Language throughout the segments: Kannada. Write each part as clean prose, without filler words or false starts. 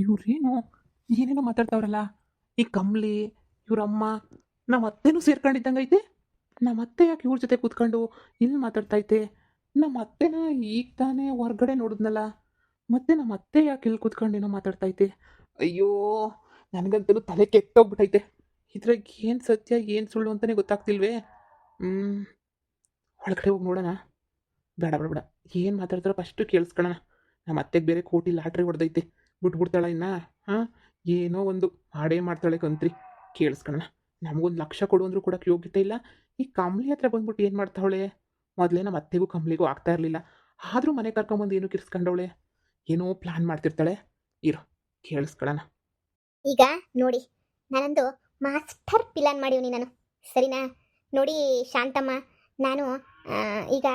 ಇವ್ರೇನು ಏನೇನೋ ಮಾತಾಡ್ತಾವ್ರಲ್ಲ, ಈ ಕಮ್ಲಿ ಇವ್ರಮ್ಮ ನಮ್ಮ ಅತ್ತೆನೂ ಸೇರ್ಕೊಂಡಿದ್ದಂಗೈತೆ. ನಮ್ಮ ಅತ್ತೆ ಯಾಕೆ ಇವ್ರ ಜೊತೆ ಕೂತ್ಕೊಂಡು ಇಲ್ಲಿ ಮಾತಾಡ್ತೈತೆ? ನಮ್ಮ ಅತ್ತೆನ ಈಗ ತಾನೇ ಹೊರ್ಗಡೆ ನೋಡಿದ್ನಲ್ಲ, ಮತ್ತೆ ನಮ್ಮ ಅತ್ತೆ ಯಾಕೆ ಇಲ್ಲಿ ಕೂತ್ಕೊಂಡೇನೋ ಮಾತಾಡ್ತೈತೆ? ಅಯ್ಯೋ, ನನಗಂತೂ ತಲೆ ಕೆಟ್ಟೋಗ್ಬಿಟ್ಟೈತೆ. ಇದ್ರಾಗ ಏನು ಸತ್ಯ ಏನು ಸುಳ್ಳು ಅಂತಲೇ ಗೊತ್ತಾಗ್ತಿಲ್ವೇ. ಒಳಗಡೆ ಹೋಗಿ ನೋಡೋಣ. ಬೇಡ ಬೇಡ ಬೇಡ, ಏನು ಮಾತಾಡ್ತಾರೋ ಫಸ್ಟು ಕೇಳಿಸ್ಕೊಳ್ಳೋಣ. ನಮ್ಮ ಅತ್ತೆಗೆ ಬೇರೆ ಕೋಟಿ ಲಾಟ್ರಿ ಹೊಡೆದೈತೆ, ಬಿಟ್ಬಿಡ್ತಾಳ ಇನ್ನ. ಹಾಂ, ಏನೋ ಒಂದು ಮಾಡೇ ಮಾಡ್ತಾಳೆ ಕಂತ್ರಿ. ಕೇಳಿಸ್ಕೊಳ್ಳೋಣ. ನಮಗೊಂದು 1,00,000 ಕೊಡು ಅಂದರೂ ಕೊಡೋಕ್ಕೆ ಯೋಗ್ಯತೆ ಇಲ್ಲ. ಈ ಕಮ್ಲಿ ಹತ್ರ ಬಂದ್ಬಿಟ್ಟು ಏನು ಮಾಡ್ತಾವಳೆ? ಮೊದಲೇ ನಮ್ಮ ಅತ್ತೆಗೂ ಕಮ್ಲಿಗೂ ಆಗ್ತಾ ಇರಲಿಲ್ಲ, ಆದರೂ ಮನೆ ಕರ್ಕೊಂಬಂದು ಏನೂ ಕಿರ್ಸ್ಕೊಂಡವಳೆ. ಏನೋ ಪ್ಲ್ಯಾನ್ ಮಾಡ್ತಿರ್ತಾಳೆ. ಇರು, ಕೇಳಿಸ್ಕೊಳ್ಳೋಣ. ಈಗ ನೋಡಿ, ನಾನೊಂದು ಮಾಸ್ಟರ್ ಪ್ಲಾನ್ ಮಾಡೀನಿ ನಾನು, ಸರಿನಾ? ನೋಡಿ ಶಾಂತಮ್ಮ, ನಾನು ಈಗ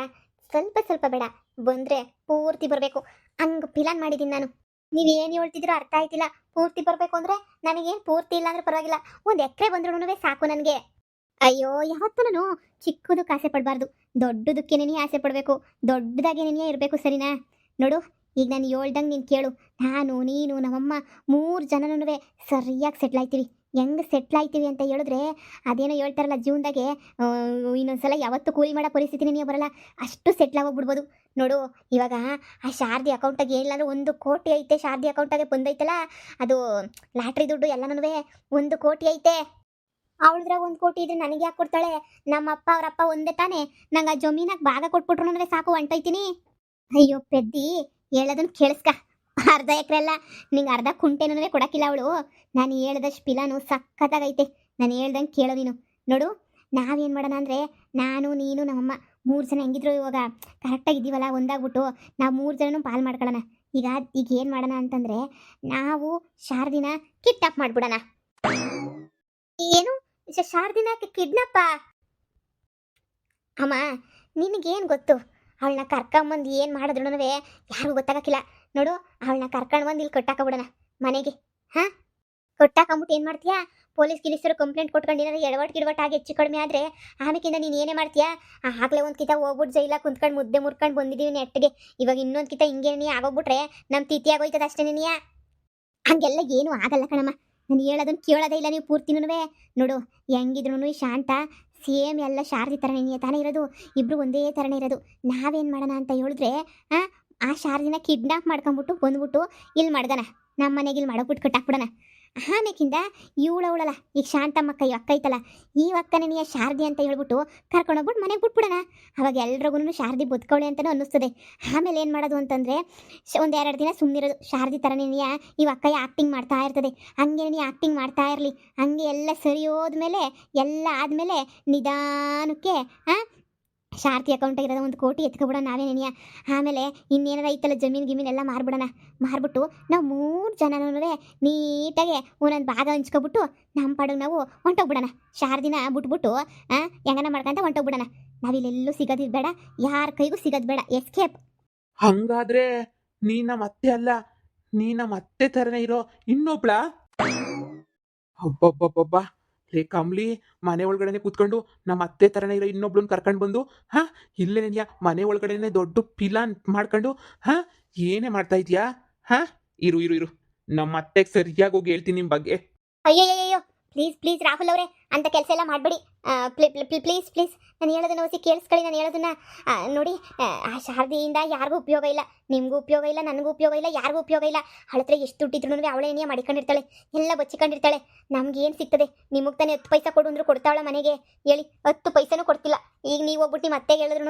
ಸ್ವಲ್ಪ ಸ್ವಲ್ಪ ಬೇಡ, ಬಂದರೆ ಪೂರ್ತಿ ಬರಬೇಕು ಹಂಗೆ ಪ್ಲಾನ್ ಮಾಡಿದ್ದೀನಿ ನಾನು. ನೀವೇನು ಹೇಳ್ತಿದ್ದೀರೋ ಅರ್ಥ ಆಯ್ತಿಲ್ಲ. ಪೂರ್ತಿ ಬರಬೇಕು ಅಂದರೆ ನನಗೇನು ಪೂರ್ತಿ ಇಲ್ಲ ಅಂದ್ರೆ ಪರವಾಗಿಲ್ಲ, 1 ಎಕರೆ ಬಂದ್ರೂ ಸಾಕು ನನಗೆ. ಅಯ್ಯೋ, ಯಾವತ್ತೂ ನಾನು ಚಿಕ್ಕದಕ್ಕೆ ಆಸೆ ಪಡಬಾರ್ದು, ದೊಡ್ಡದಕ್ಕೇನೇ ಆಸೆ ಪಡಬೇಕು, ದೊಡ್ಡದಾಗೇನೇ ಇರಬೇಕು, ಸರಿನಾ? ನೋಡು, ಈಗ ನಾನು ಹೇಳ್ದಂಗೆ ನೀನು ಕೇಳು. ನಾನು, ನೀನು, ನಮ್ಮಮ್ಮ 3 ಜನನೂ ಸರಿಯಾಗಿ ಸೆಟ್ಲ್ ಆಯ್ತೀವಿ. ಹೆಂಗೆ ಸೆಟ್ಲ್ ಆಯ್ತೀವಿ ಅಂತ ಹೇಳಿದ್ರೆ, ಅದೇನೋ ಹೇಳ್ತಾರಲ್ಲ ಜೀವನದಾಗೆ, ಇನ್ನೊಂದ್ಸಲ ಯಾವತ್ತೂ ಕೂಲಿ ಮಾಡೋ ಪರಿಸ್ಥಿತಿನೇ ನೀವು ಬರಲ್ಲ, ಅಷ್ಟು ಸೆಟ್ಲ್ ಆಗೋಗ್ಬಿಡ್ಬೋದು. ನೋಡು, ಇವಾಗ ಆ ಶಾರದಿ ಅಕೌಂಟಾಗೆ ಏನಿಲ್ಲ 1 ಕೋಟಿ ಐತೆ. ಶಾರದಿ ಅಕೌಂಟಾಗೆ ಬಂದೈತಲ್ಲ, ಅದು ಲಾಟ್ರಿ ದುಡ್ಡು ಎಲ್ಲನೂ 1 ಕೋಟಿ ಐತೆ. ಅವಳದ್ರಾಗ 1 ಕೋಟಿ ಇದ್ರೆ ನನಗೆ ಯಾಕೆ ಕೊಡ್ತಾಳೆ? ನಮ್ಮ ಅಪ್ಪ ಅವರಪ್ಪ ಒಂದೇ ತಾನೇ, ನಂಗೆ ಆ ಜಮೀನಾಗ ಭಾಗ ಕೊಟ್ಬಿಟ್ರು ಸಾಕು, ಹೊಂಟೈತೀನಿ. ಅಯ್ಯೋ ಪೆದ್ದಿ, ಹೇಳೋದನ್ನ ಕೇಳಿಸ್ಕ. ಅರ್ಧ ಎಕರೆ ಅಲ್ಲ, ನಿಂಗೆ ಅರ್ಧ ಕುಂಟೆನೂ ಕೊಡಕ್ಕಿಲ್ಲ ಅವಳು. ನಾನು ಹೇಳ್ದಷ್ಟು ಪಿಲಾನು ಸಖತ್ತಾಗೈತೆ. ನಾನು ಹೇಳ್ದಂಗೆ ಕೇಳೋ ನೀನು. ನೋಡು, ನಾವೇನು ಮಾಡೋಣ ಅಂದರೆ, ನಾನು, ನೀನು, ನಮ್ಮಮ್ಮ 3 ಜನ ಹೆಂಗಿದ್ರು ಇವಾಗ ಕರೆಕ್ಟಾಗಿದ್ದೀವಲ್ಲ, ಒಂದಾಗ್ಬಿಟ್ಟು ನಾವು 3 ಜನನೂ ಪಾಲ್ ಮಾಡ್ಕೊಳ್ಳೋಣ. ಈಗ ಏನು ಮಾಡೋಣ ಅಂತಂದರೆ, ನಾವು ಶಾರದಿನ ಕಿಡ್ನಾಪ್ ಮಾಡ್ಬಿಡೋಣ. ಏನು? ಶಾರದಿನ ಕಿಡ್ನಾಪ? ಅಮ್ಮ, ನಿನಗೇನು ಗೊತ್ತು? ಅವಳನ್ನ ಕರ್ಕೊಂಬಂದು ಏನು ಮಾಡಿದ್ರು ಯಾರಿಗೂ ಗೊತ್ತಾಗಕ್ಕಿಲ್ಲ. ನೋಡು, ಅವಳನ್ನ ಕರ್ಕೊಂಡು ಬಂದು ಇಲ್ಲಿ ಕೊಟ್ಟಾಕಬಿಡೋಣ ಮನೆಗೆ. ಹಾಂ, ಕೊಟ್ಟಾಕೊಂಬಿಟ್ಟು ಏನು ಮಾಡ್ತೀಯಾ? ಪೊಲೀಸ್ ಗಿಲೀಸರು ಕಂಪ್ಲೇಂಟ್ ಕೊಟ್ಕೊಂಡು ಏನಾದ್ರು ಎಡವಟ್ಟು ಹೆಚ್ಚು ಕಡಿಮೆ ಆದರೆ ಆಮೇಕಿಂದ ನೀನು ಏನೇ ಮಾಡ್ತೀಯಾ? ಆಗಲೇ ಒಂದು ಕಿತ ಹೋಗ್ಬಿಟ್ಟು ಜೈಲಾಗ ಕುಂತ್ಕೊಂಡು ಮುದ್ದೆ ಮುರ್ಕೊಂಡು ಬಂದಿದ್ದೀವಿ ನೆಟ್ಟಿಗೆ. ಇವಾಗ ಇನ್ನೊಂದು ಕಿತ ಹಿಂಗೆ ನೀ ಆಗೋಗ್ಬಿಟ್ರೆ ನಮ್ಮ ತಿಥಿ ಆಗೋಯ್ತದ ಅಷ್ಟೇ. ನೀನಿಯಾ ಹಂಗೆಲ್ಲ ಏನೂ ಆಗಲ್ಲ ಕಣಮ್ಮ. ನಾನು ಹೇಳೋದನ್ನು ಕೇಳೋದೇ ಇಲ್ಲ ನೀವು ಪೂರ್ತಿನೂ. ನೋಡು, ಹೆಂಗಿದ್ರು ಈ ಶಾಂತ ಸೇಮ್ ಎಲ್ಲ ಶಾರದಿ ಥರನೇ ತಾನೇ ಇರೋದು, ಇಬ್ಬರು ಒಂದೇ ಥರನೇ ಇರೋದು. ನಾವೇನು ಮಾಡೋಣ ಅಂತ ಹೇಳಿದ್ರೆ, ಆ ಶಾರದಿನ ಕಿಡ್ನಾಪ್ ಮಾಡ್ಕೊಂಬಿಟ್ಟು ಬಂದ್ಬಿಟ್ಟು ಇಲ್ಲಿ ಮಾಡ್ದಾನ, ನಮ್ಮ ಮನೆಗೆ ಇಲ್ಲಿ ಮಾಡೋಗ್ಬಿಟ್ಟು ಕಟ್ಟಾಕ್ಬಿಡೋಣ. ಆಮೇಕಿಂದ ಇವಳವಳಲ್ಲ, ಈಗ ಶಾಂತಮ್ಮಕ್ಕ ಈ ಅಕ್ಕ ಐತಲ್ಲ, ಈ ಅಕ್ಕನೇ ಶಾರದಿ ಅಂತ ಹೇಳ್ಬಿಟ್ಟು ಕರ್ಕೊಂಡೋಗ್ಬಿಟ್ಟು ಮನೆಗೆ ಬಿಟ್ಬಿಡೋಣ. ಅವಾಗ ಎಲ್ರಿಗೂ ಶಾರದಿ ಬದುಕವಳೆ ಅಂತಲೂ ಅನ್ನಿಸ್ತದೆ. ಆಮೇಲೆ ಏನು ಮಾಡೋದು ಅಂತಂದರೆ, 1-2 ದಿನ ಸುಮ್ಮನಿರೋದು. ಶಾರದಿ ಥರನೇ ಈ ಅಕ್ಕಯ್ಯ ಆ್ಯಕ್ಟಿಂಗ್ ಮಾಡ್ತಾ ಇರ್ತದೆ, ಹಂಗೆ ನೀ ಆ್ಯಕ್ಟಿಂಗ್ ಮಾಡ್ತಾ ಇರಲಿ. ಹಂಗೆ ಎಲ್ಲ ಸರಿ ಹೋದ್ಮೇಲೆ, ಎಲ್ಲ ಆದಮೇಲೆ ನಿಧಾನಕ್ಕೆ ಶಾರದಿ ಅಕೌಂಟಾಗಿರೋದು 1 ಕೋಟಿ ಎತ್ಕೊಬಿಡೋಣ ನಾವೇ ನೆನೆಯ. ಆಮೇಲೆ ಇನ್ನೇನಾರ ಐತಲ್ಲ ಜಮೀನೆಲ್ಲ ಮಾರ್ಬಿಡೋಣ. ಮಾರ್ಬಿಟ್ಟು ನಾವು 3 ಜನನೂ ನೀಟಾಗಿ ಒಂದೊಂದು ಭಾಗ ಹಂಚ್ಕೊಬಿಟ್ಟು ನಮ್ಮ ಪಾಡಿಗೆ ನಾವು ಹೊಂಟೋಗ್ಬಿಡೋಣ. ಶಾರದಿನ ಬಿಟ್ಬಿಟ್ಟು ಹೆಂಗನ ಮಾಡ್ಕೊಂತ ಹೊಂಟೋಗ್ಬಿಡೋಣ. ನಾವಿಲ್ಲೆಲ್ಲೂ ಸಿಗೋದು ಬೇಡ, ಯಾರ ಕೈಗೂ ಸಿಗೋದು ಬೇಡ, ಎಸ್ಕೇಪ್. ಹಂಗಾದ್ರೆ ನೀ ನಮ್ಮ ಅತ್ತೆ ಅಲ್ಲ, ನೀ ನಮ್ಮ ಅತ್ತೆ ಥರನೇ ಇರೋ ಇನ್ನೊಬ್ಳ? ಅಬ್ಬಬ್ಬಬ್ಬಬ್ಬ, ಲೇ ಕಮ್ಲಿ, ಮನೆ ಒಳಗಡೆನೆ ಕೂತ್ಕೊಂಡು ನಮ್ಮ ಅತ್ತೆ ಥರನೇ ಇರೋ ಇನ್ನೊಬ್ಳನ್ನ ಕರ್ಕೊಂಡು ಬಂದು ಇಲ್ಲೇ ನೆನೆಯ ಮನೆ ಒಳಗಡೆನೆ ದೊಡ್ಡ ಪಿಲಾನ್ ಮಾಡ್ಕೊಂಡು ಏನೇ ಮಾಡ್ತಾ ಇದೀಯಾ? ಇರು ಇರು ಇರು, ನಮ್ಮ ಅತ್ತೆಗೆ ಸರಿಯಾಗಿ ಹೋಗಿ ಹೇಳ್ತೀನಿ ನಿಮ್ಮ ಬಗ್ಗೆ. ಅಯ್ಯಯ್ಯೋ, ಪ್ಲೀಸ್ ರಾಹುಲ್ ಅವರೇ, ಅಂತ ಕೆಲಸ ಎಲ್ಲ ಮಾಡಬೇಡಿ. ಪ್ಲೀಸ್ ನಾನು ಹೇಳೋದನ್ನ ಓಸಿ ಕೇಳಿಸ್ಕೊಳ್ಳಿ. ನಾನು ಹೇಳೋದನ್ನ ನೋಡಿ, ಆ ಶಾರದಿಯಿಂದ ಯಾರಿಗೂ ಉಪಯೋಗ ಇಲ್ಲ, ನಿಮಗೂ ಉಪಯೋಗ ಇಲ್ಲ, ನನಗೂ ಉಪಯೋಗ ಇಲ್ಲ, ಯಾರಿಗೂ ಉಪಯೋಗ ಇಲ್ಲ. ಅವಳ ಹತ್ರ ಎಷ್ಟು ದುಡ್ಡಿದ್ರು ಅವಳೇ ಏನೇ ಮಾಡಿಕೊಂಡಿರ್ತಾಳೆ, ಎಲ್ಲ ಬಚ್ಚಿಕೊಂಡಿರ್ತಾಳೆ. ನಮ್ಗೇನು ಸಿಗ್ತದೆ? ನಿಮಗೆ ತಾನೇ 10 ಪೈಸೆ ಕೊಡು ಅಂದರೂ ಕೊಡ್ತಾವಳ ಮನೆಗೆ? ಹೇಳಿ, 10 ಪೈಸೆನೂ ಕೊಡ್ತಿಲ್ಲ. ಈಗ ನೀವು ಹೋಗ್ಬಿಟ್ಟು ನಿಮ್ಮ ಅತ್ತೆಗೆ ಹೇಳಿದ್ರು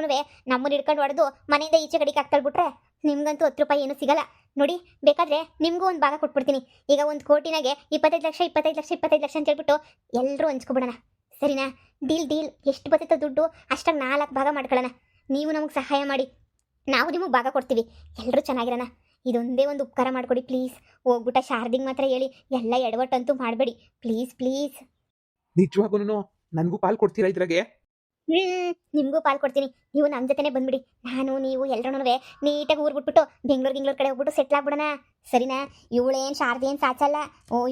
ನಮ್ಮನ್ನು ಹಿಡ್ಕೊಂಡು ಹೊಡೆದು ಮನೆಯಿಂದ ಈಚೆ ಕಡೆಗೆ ಹಾಕ್ತಾಳ್ಬಿಟ್ರೆ ನಿಮ್ಗಂತೂ 10 ರೂಪಾಯಿ ಏನೂ ಸಿಗಲ್ಲ. ನೋಡಿ, ಬೇಕಾದರೆ ನಿಮಗೂ ಒಂದು ಭಾಗ ಕೊಟ್ಬಿಡ್ತೀನಿ. ಈಗ 1 ಕೋಟಿನಾಗೆ 25 ಲಕ್ಷ ಅಂತ ಹೇಳ್ಬಿಟ್ಟು ಎಲ್ಲರೂ ಹಂಚ್ಕೊಬಿಡೋಣ, ಸರಿನಾ? ಡೀಲ್. ಎಷ್ಟು ಬರ್ತೈತೆ ದುಡ್ಡು ಅಷ್ಟಾಗಿ 4 ಭಾಗ ಮಾಡ್ಕೊಳ್ಳೋಣ. ನೀವು ನಮಗೆ ಸಹಾಯ ಮಾಡಿ, ನಾವು ನಿಮಗೆ ಭಾಗ ಕೊಡ್ತೀವಿ, ಎಲ್ಲರೂ ಚೆನ್ನಾಗಿರೋಣ. ಇದೊಂದೇ ಒಂದು ಉಪಕಾರ ಮಾಡಿಕೊಡಿ ಪ್ಲೀಸ್. ಹೋಗ್ಬಿಟ್ಟ ಶಾರದಿಗೆ ಮಾತ್ರ ಹೇಳಿ, ಎಲ್ಲ ಎಡವಟ್ಟಂತೂ ಮಾಡಬೇಡಿ ಪ್ಲೀಸ್. ನಿಜವಾಗೂ ನನಗೂ ಪಾಲ್ ಕೊಡ್ತೀರಾ ಇದ್ರಾಗೆ? ನಿಮಗೂ ಪಾಲ್ ಕೊಡ್ತೀನಿ. ನೀವು ನಮ್ಮ ಜೊತೆನೇ ಬಂದ್ಬಿಡಿ. ನಾನು, ನೀವು ಎಲ್ಲರೂ ನೀಟಾಗಿ ಊರು ಬಿಟ್ಬಿಟ್ಟು ಬೆಂಗಳೂರು ಕಡೆ ಹೋಗ್ಬಿಟ್ಟು ಸೆಟ್ಲ್ ಆಗ್ಬಿಡೋಣ, ಸರಿನಾ? ಇವಳೇನು ಶಾರದಿ ಏನು ಸಾಚಲ್ಲ.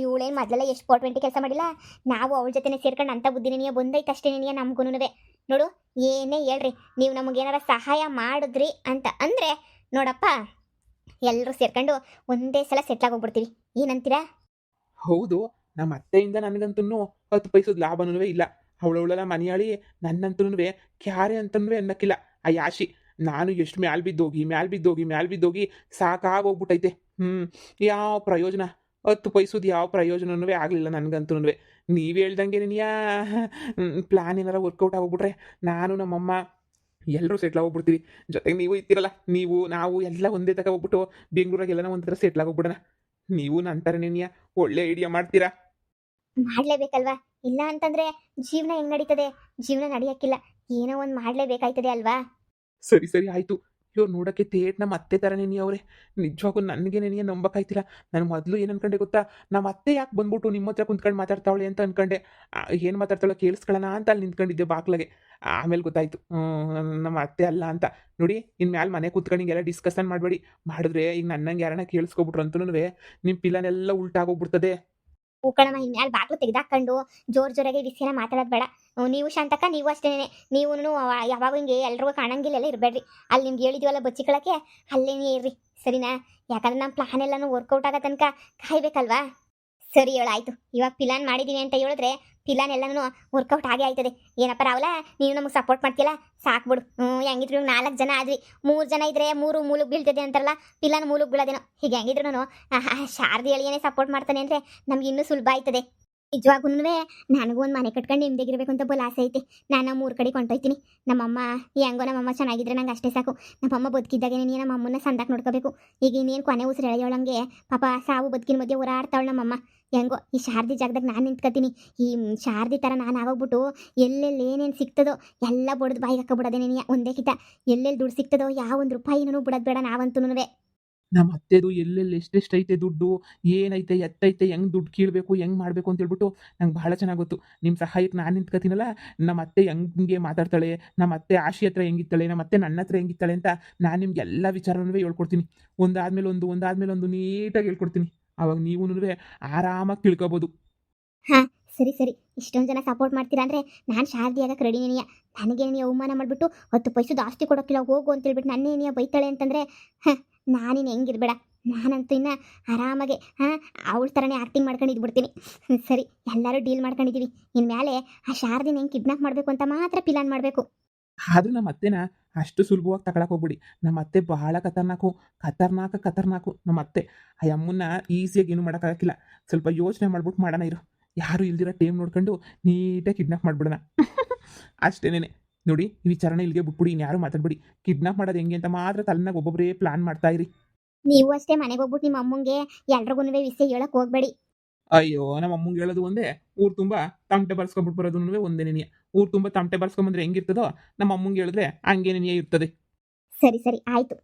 ಇವಳೇನು ಮೊದಲೆಲ್ಲ ಎಷ್ಟು 420 ಕೆಲಸ ಮಾಡಿಲ್ಲ. ನಾವು ಅವಳ ಜೊತೆನೇ ಸೇರ್ಕೊಂಡು ಅಂಥ ಬುದ್ಧಿನೇ ಬಂದೈತೆ ಅಷ್ಟೇ ನಮಗೂ. ನೋಡು, ಏನೇ ಹೇಳ್ರಿ, ನೀವು ನಮಗೇನಾರ ಸಹಾಯ ಮಾಡಿದ್ರಿ ಅಂತ ಅಂದರೆ ನೋಡಪ್ಪ, ಎಲ್ಲರೂ ಸೇರ್ಕೊಂಡು ಒಂದೇ ಸಲ ಸೆಟ್ಲಾಗಿ ಹೋಗ್ಬಿಡ್ತೀವಿ, ಏನಂತೀರಾ? ಹೌದು, ನಮ್ಮ ಅತ್ತೆಯಿಂದ ನನಗಂತೂ 10 ಪೈಸದ ಲಾಭನೂ ಇಲ್ಲ. ಅವಳವಳೆಲ್ಲ ಮನೆಯಾಳಿ ನನ್ನಂತೂ ಕ್ಯಾರೆ ಅಂತನೂ ಅನ್ನಕ್ಕಿಲ್ಲ ಆ ಯಾಶಿ. ನಾನು ಎಷ್ಟು ಮ್ಯಾಲ್ ಬಿದ್ದೋಗಿ ಸಾಕಾಗೋಗ್ಬಿಟ್ಟೈತೆ. ಯಾವ ಪ್ರಯೋಜನ? 10 ಪೈಸದ ಯಾವ ಪ್ರಯೋಜನವೂ ಆಗಲಿಲ್ಲ ನನಗಂತೂ. ನೀವು ಹೇಳ್ದಂಗೆ ನೀಯಾ ಪ್ಲ್ಯಾನ್ ಏನಾರ ವರ್ಕೌಟ್ ಆಗೋಗ್ಬಿಟ್ರೆ ನಾನು ನಮ್ಮಮ್ಮ ಎಲ್ಲರೂ ಸೆಟ್ಲ್ ಆಗೋಗ್ಬಿಡ್ತೀವಿ. ಜೊತೆಗೆ ನೀವು ಇರ್ತೀರಲ್ಲ, ನೀವು ನಾವು ಎಲ್ಲ ಒಂದೇ ತಕ ಹೋಗ್ಬಿಟ್ಟು ಬೆಂಗಳೂರಾಗ ಎಲ್ಲನ ಒಂದ್ ಥರ ಸೆಟ್ಲ್ ಆಗೋಗ್ಬಿಡೋಣ. ನೀವು ನನ್ನ ಥರನೇ ನೀಯಾ ಒಳ್ಳೆ ಐಡಿಯಾ ಮಾಡ್ತೀರಾ. ಮಾಡ್ಲೇಬೇಕಲ್ವಾ? ಇಲ್ಲ ಅಂತಂದ್ರೆ ಜೀವನ ಹೆಂಗ್ ನಡೀತದೆ? ಜೀವನ ನಡೆಯಕ್ಕಿಲ್ಲ, ಏನೋ ಒಂದು ಮಾಡ್ಲೇಬೇಕಾಯ್ತದೆ ಅಲ್ವಾ? ಸರಿ ಸರಿ ಆಯಿತು. ಇವ್ರು ನೋಡೋಕ್ಕೆ ತೇಟ್ ನಮ್ಮ ಅತ್ತೆ ಥರನೇ ನೀ ಅವರೇ. ನಿಜವಾಗೂ ನನಗೆ ನೀನು ನಂಬಕ್ಕಾಯ್ತಿಲ್ಲ. ನಾನು ಮೊದಲು ಏನು ಅನ್ಕೊಂಡೆ ಗೊತ್ತಾ, ನಮ್ಮ ಅತ್ತೆ ಯಾಕೆ ಬಂದ್ಬಿಟ್ಟು ನಿಮ್ಮ ಹತ್ರ ಕುಂತ್ಕೊಂಡು ಮಾತಾಡ್ತಾವಳೆ ಅಂತ ಅನ್ಕೊಂಡೆ. ಏನು ಮಾತಾಡ್ತಾಳೋ ಕೇಳಿಸ್ಕೊಳ್ಳೋಣ ಅಂತ ಅಲ್ಲಿ ನಿಂತ್ಕೊಂಡಿದ್ದೆ ಬಾಕ್ಲಾಗೆ. ಆಮೇಲೆ ಗೊತ್ತಾಯ್ತು ನಮ್ಮ ಅತ್ತೆ ಅಲ್ಲ ಅಂತ. ನೋಡಿ ಇನ್ಮ್ಯಾಲೆ ಮನೆ ಕೂತ್ಕೊಂಡು ಹಿಂಗೆಲ್ಲ ಡಿಸ್ಕಷನ್ ಮಾಡಬೇಡಿ. ಮಾಡಿದ್ರೆ ಈಗ ನನ್ನಂಗೆ ಯಾರನ್ನ ಕೇಳಿಸ್ಕೊಬಿಟ್ರು ಅಂತನೂ ನಿಮ್ಮ ಪಿಲಾನೆಲ್ಲ ಉಲ್ಟಾಗೋಗ್ಬಿಡ್ತದೆ. ಕಣಮ್ಮ, ಇನ್ಮ್ಯಾಲ ಬಾಗ್ಲು ತೆಗ್ದಾಕೊಂಡು ಜೋರಾಗಿ ವಿಷಯನ ಮಾತಾಡೋದು ಬೇಡ. ನೀವು ಶಾಂತಕ್ಕ, ನೀವು ಅಷ್ಟೇನೆ. ನೀವು ಯಾವಾಗ ಹಿಂಗೆ ಎಲ್ರಿಗೂ ಕಾಣಂಗಿಲ್ಲೆಲ್ಲ ಇರಬೇಡ್ರಿ. ಅಲ್ಲಿ ನಿಮ್ಗೆ ಹೇಳಿದ್ವಲ್ಲ ಬಚ್ಚಿಕೊಳ್ಳೋಕ್ಕೆ, ಅಲ್ಲೇನೇ ಇರ್ರಿ, ಸರಿನಾ? ಯಾಕಂದ್ರೆ ನಮ್ಮ ಪ್ಲಾನ್ ಎಲ್ಲನೂ ವರ್ಕೌಟ್ ಆಗೋ ತನಕ ಕಾಯ್ಬೇಕಲ್ವಾ? ಸರಿ ಹೇಳಾಯ್ತು. ಇವಾಗ ಪಿಲಾನ್ ಮಾಡಿದೀನಿ ಅಂತ ಹೇಳಿದ್ರೆ ಪಿಲಾನ್ ಎಲ್ಲನೂ ವರ್ಕೌಟ್ ಆಗೇ ಆಯ್ತದೆ. ಏನಪ್ಪ ರಾಹುಲ, ನೀನು ನಮಗೆ ಸಪೋರ್ಟ್ ಮಾಡ್ತಿಯಲ್ಲ, ಸಾಕ್ಬಿಡು. ಹೆಂಗಿದ್ರು 4 ಜನ ಆದ್ವಿ, 3 ಜನ ಇದ್ರೆ 3 ಮೂಲಕ್ಕೆ ಬೀಳ್ತದೆ ಅಂತಾರಲ್ಲ, ಪಿಲಾನ್ ಮೂಲಕ್ಕೆ ಬೀಳೋದೇನೋ. ಹೀಗೆ ಹೆಂಗಿದ್ರು ಶಾರದಿ ಅಳಿಯನೇ ಸಪೋರ್ಟ್ ಮಾಡ್ತಾನೆ ಅಂದರೆ ನಮ್ಗೆ ಇನ್ನೂ ಸುಲಭ ಆಯ್ತದೆ. ನಿಜವಾಗೂ ನನಗೂ ಒಂದು ಮನೆ ಕಟ್ಕೊಂಡು ನಿಮ್ದಾಗಿರ್ಬೇಕು ಅಂತ ಬೋಲ್ ಆಸೆ ಐತೆ. ನಾನು 3 ಕಡೆ ಕೊಂಟೋಯ್ತೀನಿ. ನಮ್ಮಮ್ಮ ಹೆಂಗೋ ನಮ್ಮಮ್ಮ ಚೆನ್ನಾಗಿದ್ರೆ ನಂಗೆ ಅಷ್ಟೇ ಸಾಕು. ನಮ್ಮಮ್ಮ ಬದುಕಿದ್ದಾಗೆ ನೀನು ನಮ್ಮ ಅಮ್ಮನ ಸಂದಾಕ್ ನೋಡ್ಕೋಬೇಕು. ಈಗ ಇನ್ನೇನು ಕೊನೆ ಉಸಿರು ಎಳೆಯೋಳಂಗೆ ಪಾಪ ಸಾವು ಬದುಕಿನ ಮಧ್ಯೆ ಓಡಾಡ್ತಾವಳು ನಮ್ಮಮ್ಮ. ಹೆಂಗೋ ಈ ಶಾರದಿ ಜಾಗದಾಗ ನಾನು ನಿಂತ್ಕೊತೀನಿ. ಈ ಶಾರದಿ ಥರ ನಾನು ಆಗೋಗ್ಬಿಟ್ಟು ಎಲ್ಲೆಲ್ಲಿ ಏನೇನು ಸಿಗ್ತದೋ ಎಲ್ಲ ಬಡ್ದು ಬಾಯಿಗೆ ಹಾಕೋಬಿಡೋದೇ ನೀನು ಒಂದೇ ಕಿತ. ಎಲ್ಲೆಲ್ಲಿ ದುಡ್ಡು ಸಿಗ್ತದೋ ಯಾವ ಒಂದು ರೂಪಾಯಿನೂ ಬಿಡೋದು ಬೇಡ ನಾವಂತೂ. ನಮ್ಮ ಅತ್ತೆದು ಎಲ್ಲೆಲ್ಲಿ ಎಷ್ಟೆಷ್ಟೈತೆ ದುಡ್ಡು, ಏನೈತೆ ಎತ್ತೈತೆ, ಹೆಂಗೆ ದುಡ್ಡು ಕೀಳಬೇಕು, ಹೆಂಗೆ ಮಾಡಬೇಕು ಅಂತೇಳ್ಬಿಟ್ಟು ನಂಗೆ ಭಾಳ ಚೆನ್ನಾಗಿ ಗೊತ್ತು. ನಿಮ್ಮ ಸಹಾಯಕ್ಕೆ ನಾನು ನಿಂತ್ಕೊತೀನಲ್ಲ, ನಮ್ಮ ಅತ್ತೆ ಹೆಂಗೆ ಮಾತಾಡ್ತಾಳೆ, ನಮ್ಮ ಅತ್ತೆ ಆಶಿ ಹತ್ರ ಹೆಂಗಿತ್ತಾಳೆ, ನಮ್ಮ ಅತ್ತೆ ನನ್ನ ಹತ್ರ ಹೆಂಗಿತ್ತಾಳೆ ಅಂತ ನಾನು ನಿಮ್ಗೆ ಎಲ್ಲ ವಿಚಾರನೂ ಹೇಳ್ಕೊಡ್ತೀನಿ. ಒಂದಾದ್ಮೇಲೆ ಒಂದು ನೀಟಾಗಿ ಹೇಳ್ಕೊಡ್ತೀನಿ. ಆವಾಗ ನೀವೂ ಆರಾಮಾಗಿ ತಿಳ್ಕೊಬೋದು. ಹಾಂ, ಸರಿ ಸರಿ. ಇಷ್ಟೊಂದು ಜನ ಸಪೋರ್ಟ್ ಮಾಡ್ತೀರಾ ಅಂದರೆ ನಾನು ಶಾರದಿ ಆಗಕ್ಕೆ ರೆಡಿನೇನಿಯ. ನನಗೆ ನೀ ಅವಮಾನ ಮಾಡಿಬಿಟ್ಟು 10 ಪೈಸು ಜಾಸ್ತಿ ಕೊಡೋಕ್ಕಿಲ್ಲ ಹೋಗು ಅಂತೇಳ್ಬಿಟ್ಟು ನನ್ನೇನಿಯ ಬೈತಾಳೆ ಅಂತಂದರೆ ನಾನಿನ್ನು ಹೆಂಗಿರ್ಬೇಡ. ನಾನಂತೂ ಇನ್ನು ಆರಾಮಾಗೆ ಅವಳ ಥರನೇ ಆ್ಯಕ್ಟಿಂಗ್ ಮಾಡ್ಕೊಂಡು ಇದ್ಬಿಡ್ತೀನಿ. ಸರಿ, ಎಲ್ಲರೂ ಡೀಲ್ ಮಾಡ್ಕೊಂಡಿದ್ದೀವಿ. ಇನ್ಮೇಲೆ ಆ ಶಾರದಿನ ಹೆಂಗೆ ಕಿಡ್ನಾಪ್ ಮಾಡಬೇಕು ಅಂತ ಮಾತ್ರ ಪ್ಲಾನ್ ಮಾಡಬೇಕು. ಆದರೂ ನಮ್ಮ ಅತ್ತೆನ ಅಷ್ಟು ಸುಲಭವಾಗಿ ತಗೊಳಕ್ಕೆ ಹೋಗ್ಬಿಡಿ. ನಮ್ಮ ಅತ್ತೆ ಬಹಳ ಖತರ್ನಾಕು ನಮ್ಮ ಅತ್ತೆ. ಆ ಅಮ್ಮನ್ನ ಈಸಿಯಾಗಿ ಏನು ಮಾಡೋಕ್ಕಾಗಕ್ಕಿಲ್ಲ. ಸ್ವಲ್ಪ ಯೋಚನೆ ಮಾಡ್ಬಿಟ್ಟು ಮಾಡೋಣ ಇರು. ಯಾರು ಇಲ್ದಿರೋ ಟೈಮ್ ನೋಡ್ಕೊಂಡು ನೀಟಾಗಿ ಕಿಡ್ನಾಪ್ ಮಾಡಿಬಿಡೋಣ. ಅಷ್ಟೇನೆ. ನೋಡಿ ಈ ವಿಚಾರನ ಇಲ್ಲಿಗೆ ಬಿಟ್ಬಿಡಿ, ಇನ್ಯಾರು ಮಾತಾಡ್ಬಿಡಿ. ಕಿಡ್ನಾಪ್ ಮಾಡೋದು ಹೆಂಗೆ ಅಂತ ಮಾತ್ರ ತಲೆನಾಗ ಒಬ್ಬೊಬ್ಬರೇ ಪ್ಲಾನ್ ಮಾಡ್ತಾ ಇರಿ. ನೀವು ಅಷ್ಟೇ ಮನೆಗೆ ಹೋಗ್ಬಿಟ್ಟು ನಿಮ್ಮ ಅಮ್ಮಂಗೆ ಎಲ್ರಿಗೂ ವಿಷಯ ಹೇಳಕ್ಕೆ ಹೋಗಬೇಡಿ. ಅಯ್ಯೋ, ನಮ್ಮ ಅಮ್ಮಂಗೆ ಹೇಳೋದು ಒಂದೇ, ಊರು ತುಂಬ ತಮಟೆ ಬರ್ಸ್ಕೊಂಡ್ಬಿಟ್ಟು ಬರೋದು ಒಂದೇನೇ. ಊರು ತುಂಬ ತಮಟೆ ಬರ್ಸ್ಕೊಂಬಂದ್ರೆ ಹೆಂಗಿರ್ತದೋ ನಮ್ಮ ಅಮ್ಮಂಗೆ ಹೇಳಿದ್ರೆ ಹಂಗೇನೇ ಇರ್ತದೆ. ಸರಿ ಸರಿ ಆಯಿತು.